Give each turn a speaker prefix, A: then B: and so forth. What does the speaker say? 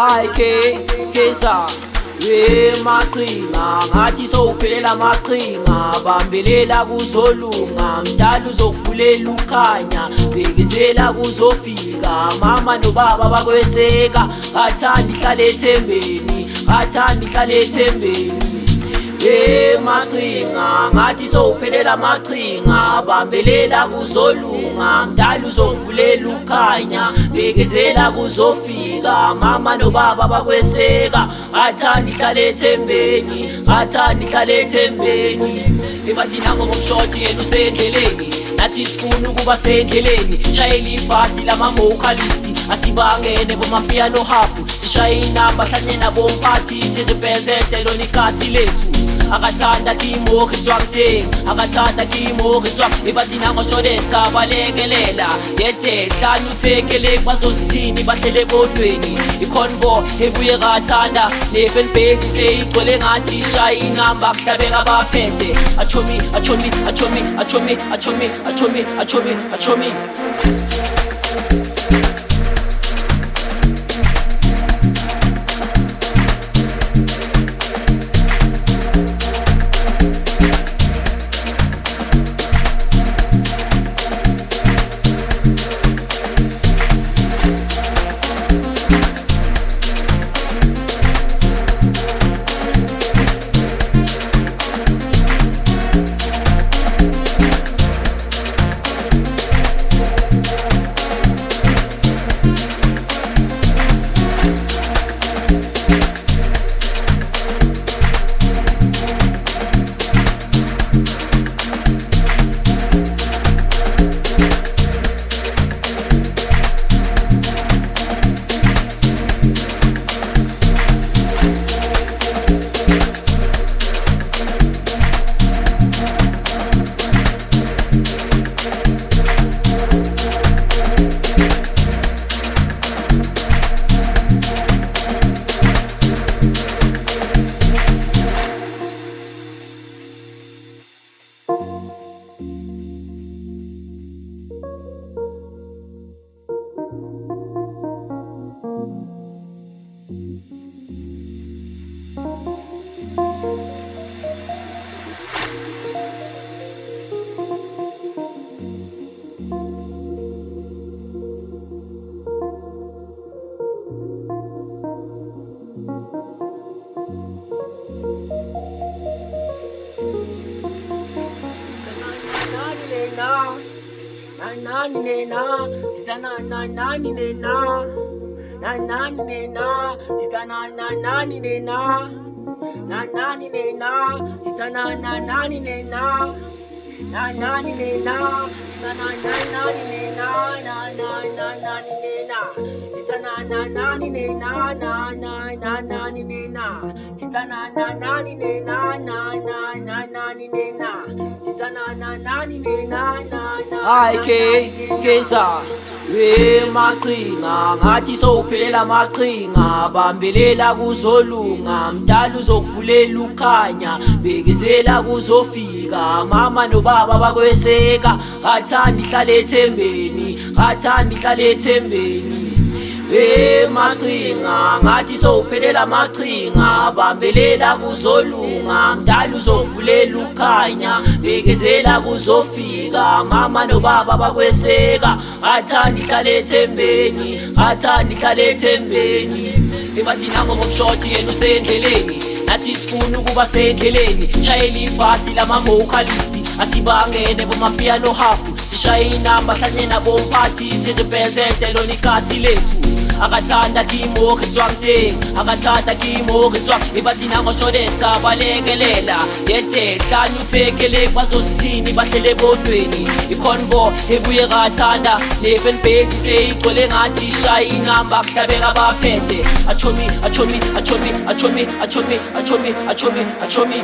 A: Keza we maqhinga ngathi sowuphelela amaqhinga bambelela kuzolunga mdala uzokuvulela ukhanya bekezela kuzofika mama nobaba bakweseka ngathanda ihlale ethembeni ngathanda ihlale ethembeni maqhinga ngathi sowuphelela amaqhinga bambelela kuzolunga mdala uzokuvulela ukhanya bekezela kuzofika mama nobaba bakweseka ngathanda ihlale ethembeni ngathanda ihlale ethembeni ebathina ngomshoti yena usendleleni nathi sifuna ukuba sendleleni shayela ibhasi lama-vocalist asibangene bomapiano hub sishaye inamba hlanye nabomphathi sirepresente lona ikasi lethu akathanda kimo khitswamteng akathanda kimo khitswam ebathina ngosholenza balekelela yede hlanye uthekele bazosithini bahlele bodweni iconvo ebuye kathanda nefanbase seyigcwele ngathi ishaye inamba kuhlabeka abaphethe achomi achomi achomi achomi achomi achomi achomi achomi Keza we maqhinga ngathi sowuphelela amaqhinga bambelela kuzolunga mdala uzokuvulela ukhanya bekezela kuzofika mama nobaba bakweseka ngathanda ihlale ethembeni ngathanda ihlale ethembeni maqhinga ngathi sowuphelela amaqhinga bambelela kuzolunga mdala uzokuvulela ukhanya bekezela kuzofika mama nobaba bakweseka ngathanda ihlale ethembeni ngathanda ihlale ethembeni ebathina ngomshoti yena usendleleni nathi sifuna ukuba sendleleni shayela ibhasi lama-vocalist asibangene bomapiano hub sishaye inamba hlanye nabomphathi sirepresente lona ikasi lethu akathanda kimo khitswamteng akathanda kimo khitswam ebathina ngosholenza balekelela yede hlanye uthekele bazosithini bahlele bodweni iconvo ebuye kathanda nefanbase seyigcwele ngathi ishaye inamba kuhlabeka abaphethe achomi achomi achomi achomi achomi achomi achomi achomi